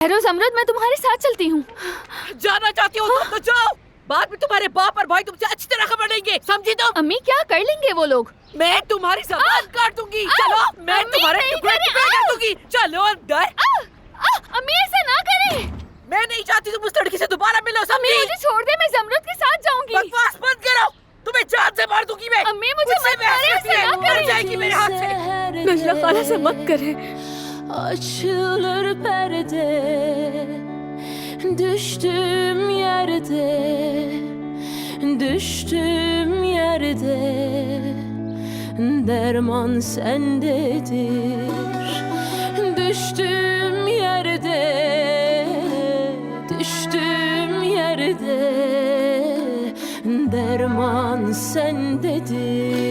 रोज अमृत, मैं तुम्हारे साथ चलती हूँ। जाना चाहती हो तो जाओ। बाद में तुम्हारे बाप और भाई तुमसे अच्छी तरह खबर लेंगे, समझी तुम? अम्मी क्या कर लेंगे वो लोग? मैं तुम्हारी जबान काट दूंगी। चलो, मैं अम्मी, तुम्हारे नहीं टुकड़े करे, टुकड़े कर दूंगी। चलो अंदर। अम्मी ऐसा ना करें। मैं नहीं चाहती तुम उस लड़की से दोबारा मिलो, अम्मी समझी? मुझे छोड़ दे, मैं जमरुद के साथ जाऊंगी। बकवास बंद करो, तुम्हें जान से मार दूंगी मैं। अम्मी मुझे मुझसे मत मारे, बहस करती ऐसा है, ना मर करें। जाएगी मेरे हाथ से। नजला खाला से मत करे। Açılır perde, düştüğüm yerde, düştüğüm yerde, derman sendedir. Düştüğüm yerde, düştüğüm yerde, derman sendedir.